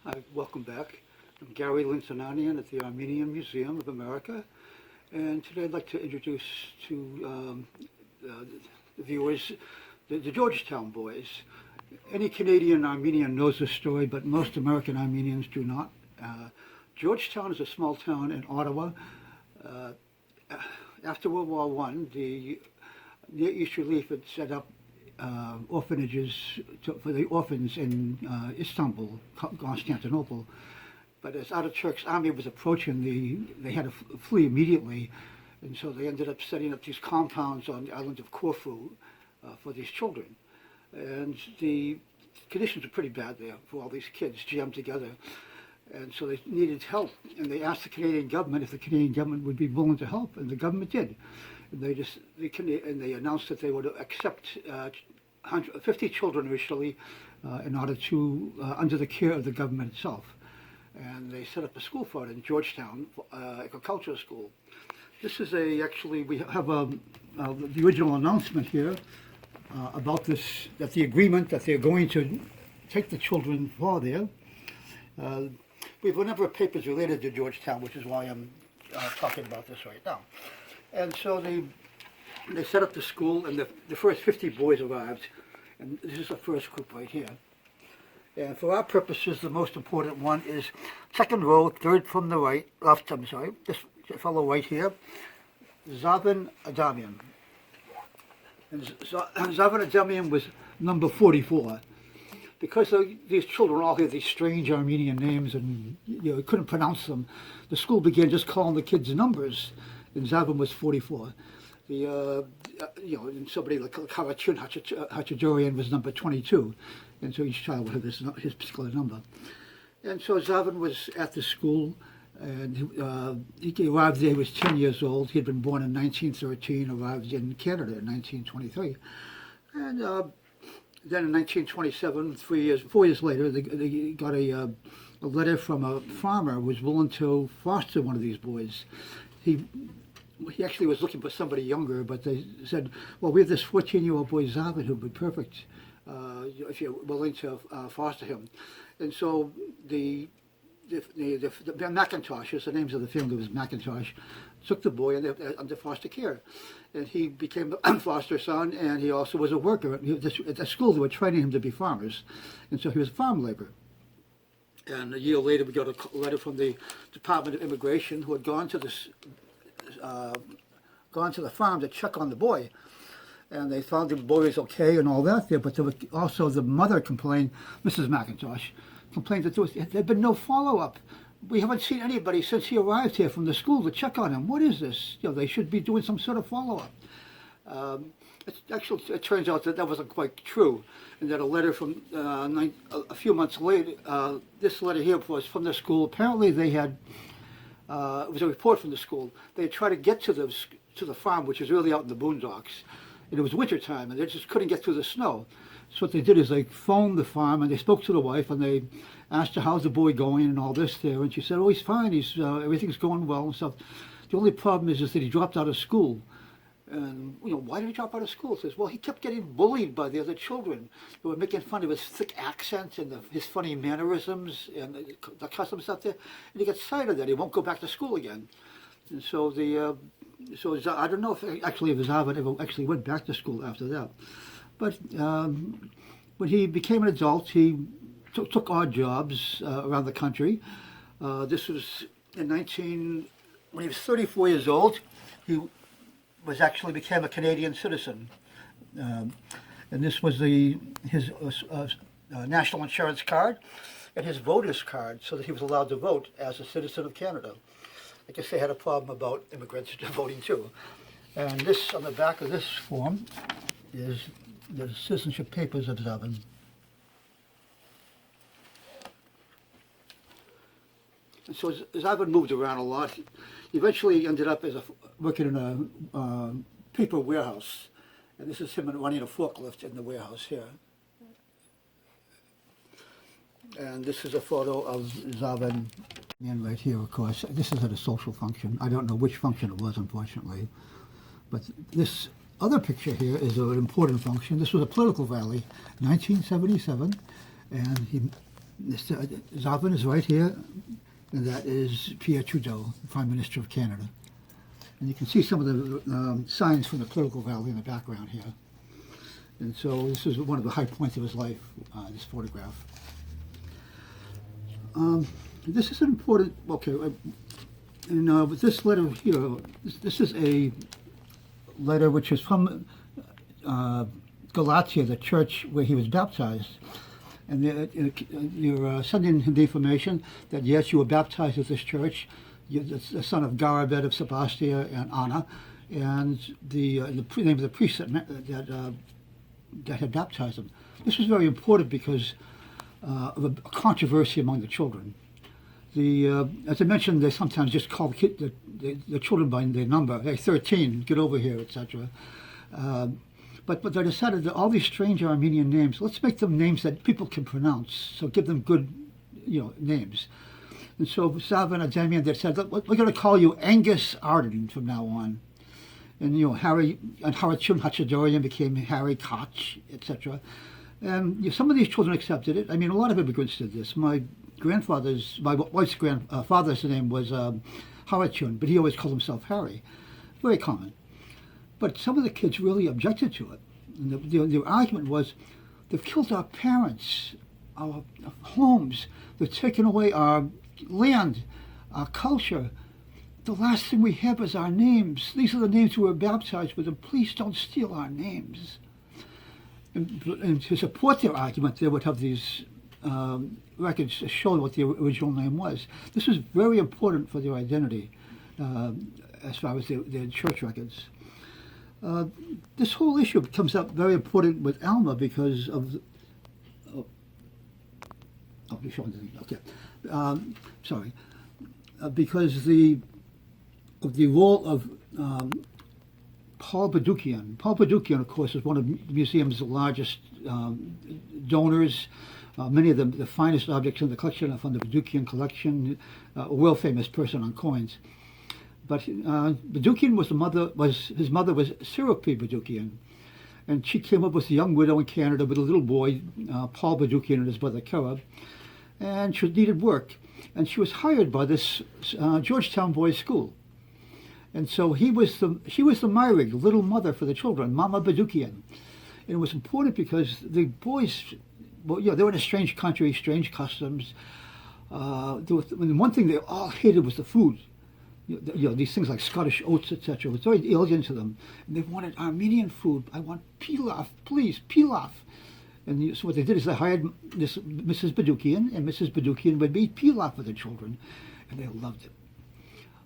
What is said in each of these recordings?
Hi, welcome back. I'm Gary Lind-Sinanian at the Armenian Museum of America, and today I'd like to introduce to the viewers the Georgetown boys. Any Canadian Armenian knows this story, but most American Armenians do not. Georgetown is a small town in Ottawa. Uh, After World War I, the Near East Relief had set up orphanages for the orphans in Istanbul, Constantinople. But as Ataturk's army was approaching, they had to flee immediately, and so they ended up setting up these compounds on the island of Corfu for these children. And the conditions were pretty bad there for all these kids jammed together. And so they needed help, and they asked the Canadian government if the Canadian government would be willing to help, and the government did. And they announced that they would accept 50 children initially in order to under the care of the government itself. And they set up a school for it in Georgetown, agricultural school. This is actually we have the original announcement here about this, that the agreement that they're going to take the children for there. We have a number of papers related to Georgetown, which is why I'm talking about this right now. And so they set up the school, and the first 50 boys arrived, and this is the first group right here. And for our purposes, the most important one is second row, third from the right, left, I'm sorry, this fellow right here, Zavan Adamian. And Zavan Adamian was number 44. Because these children all had these strange Armenian names and couldn't pronounce them, the school began just calling the kids numbers, and Zavan was 44. And somebody like Karachun Hachadorian was number 22, and so each child would have his particular number. And so Zavan was at the school, and he arrived there. He was 10 years old. He had been born in 1913, arrived in Canada in 1923, and then in 1927, 4 years later, they got a letter from a farmer who was willing to foster one of these boys. He actually was looking for somebody younger, but they said, well, we have this 14-year-old boy, Zavan, who would be perfect if you're willing to foster him. And so the McIntoshes, the names of the family was McIntosh, took the boy under foster care. And he became a foster son, and he also was a worker. At the school, they were training him to be farmers, and so he was a farm laborer. And a year later, we got a letter from the Department of Immigration, who had gone to the farm to check on the boy, and they found the boy was okay and all that there. But there was also the mother complained, Mrs. McIntosh, complained that there had been no follow-up. We haven't seen anybody since he arrived here from the school to check on him. What is this? They should be doing some sort of follow-up. It turns out that wasn't quite true, and that a letter from a few months later, this letter here was from the school. Apparently they had, it was a report from the school. They had tried to get to the farm, which is really out in the boondocks, and it was wintertime, and they just couldn't get through the snow. So what they did is they phoned the farm, and they spoke to the wife, and they asked her, how's the boy going and all this there, and she said, oh, he's fine, everything's going well and stuff. The only problem is that he dropped out of school. And, why did he drop out of school? It says, well, he kept getting bullied by the other children who were making fun of his thick accent and his funny mannerisms and the custom stuff there, and he got tired of that. He won't go back to school again. And so I don't know if Zavan ever actually went back to school after that. But when he became an adult, he took odd jobs around the country. This was when he was 34 years old, he became a Canadian citizen. And this was his national insurance card and his voter's card, so that he was allowed to vote as a citizen of Canada. I guess they had a problem about immigrants voting too. And this, on the back of this form, is the citizenship papers of Zavan. And so Zavan moved around a lot. He eventually ended up working in a paper warehouse. And this is him running a forklift in the warehouse here. And this is a photo of Zavan. And right here, of course, this is at a social function. I don't know which function it was, unfortunately. But this other picture here is an important function. This was a political rally, 1977, and he Zavin is right here, and that is Pierre Trudeau, the Prime Minister of Canada. And you can see some of the signs from the political rally in the background here. And so this is one of the high points of his life, this photograph. This is an important, okay, and with this letter here, this is a letter which is from Galatia, the church where he was baptized. And you're sending him the information that, yes, you were baptized at this church. You're the son of Garabed of Sebastia and Anna, and the name of the priest that had baptized him. This was very important because of a controversy among the children. As I mentioned, they sometimes just call the children by their number. Hey, 13, get over here, etc. But they decided that all these strange Armenian names, let's make them names that people can pronounce. So give them good, names. And so Zavin and Damian, they said, we're going to call you Angus Arden from now on. And Harry and Harachun Hachadorian became Harry Koch, etc. And some of these children accepted it. I mean, a lot of immigrants did this. My wife's grandfather's name was Harachun, but he always called himself Harry. Very common. But some of the kids really objected to it. And the argument was, they've killed our parents, our homes, they've taken away our land, our culture. The last thing we have is our names. These are the names we were baptized with, and please don't steal our names. And to support their argument, they would have these records showing what the original name was. This was very important for their identity as far as their church records. This whole issue comes up very important with Alma because of because of the role of Paul Badukian. Paul Badukian, of course, is one of the museum's largest donors. Many of the finest objects in the collection are from the Badukian collection, a world-famous person on coins. But Badukian his mother was Siropi Badukian, and she came up with a young widow in Canada with a little boy, Paul Badukian, and his brother Kerab, and she needed work, and she was hired by this Georgetown boys' school, and so she was the Myrig, the little mother for the children, Mama Badukian, and it was important because the boys, they were in a strange country, strange customs. One thing they all hated was the food. These things like Scottish oats, etc. It was very alien to them. And they wanted Armenian food. I want pilaf, please, pilaf. And so what they did is they hired this Mrs. Badukian, and Mrs. Badukian would make pilaf for the children, and they loved it.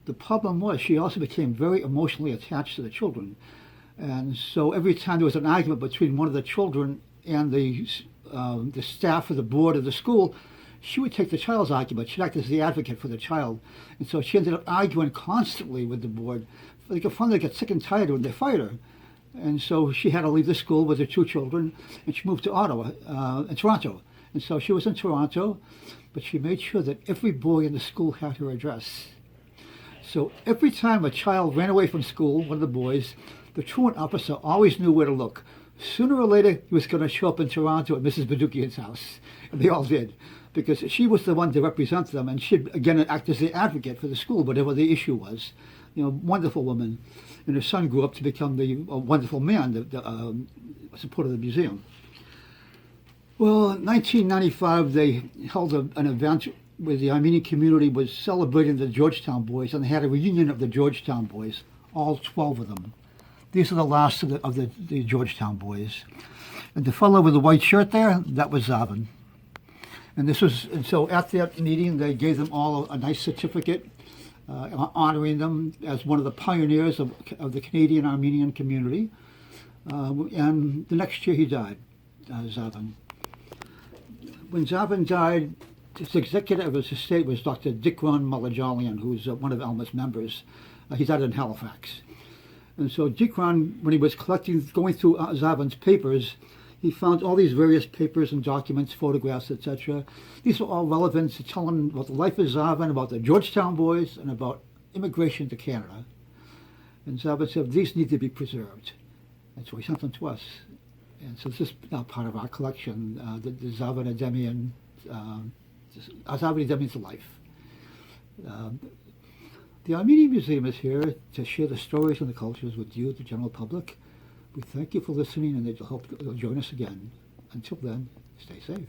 The problem was she also became very emotionally attached to the children. And so every time there was an argument between one of the children and the staff or the board of the school, she would take the child's argument. She'd act as the advocate for the child. And so she ended up arguing constantly with the board. They could finally get sick and tired when they fired her. And so she had to leave the school with her two children, and she moved to Ottawa, and Toronto. And so she was in Toronto, but she made sure that every boy in the school had her address. So every time a child ran away from school, one of the boys, the truant officer always knew where to look. Sooner or later, he was going to show up in Toronto at Mrs. Badukian's house. And they all did, because she was the one to represent them, and she'd, again, act as the advocate for the school, whatever the issue was. Wonderful woman. And her son grew up to become the wonderful man, the supporter of the museum. Well, in 1995, they held an event where the Armenian community was celebrating the Georgetown boys, and they had a reunion of the Georgetown boys, all 12 of them. These are the last of the Georgetown boys. And the fellow with the white shirt there, that was Zavin. And so at that meeting, they gave them all a nice certificate honoring them as one of the pioneers of the Canadian Armenian community. And the next year he died, Zavin. When Zavin died, the executive of his estate was Dr. Dikran Malajalian, who's one of Alma's members. He died in Halifax. And so Dikran, when he was going through Zavin's papers, he found all these various papers and documents, photographs, etc. These were all relevant to telling about the life of Zavin, about the Georgetown boys, and about immigration to Canada. And Zavin said, these need to be preserved. And so he sent them to us. And so this is now part of our collection, the Zavin and Demian Azavidi means life. The Armenian Museum is here to share the stories and the cultures with you, the general public. We thank you for listening, and I hope you'll join us again. Until then, stay safe.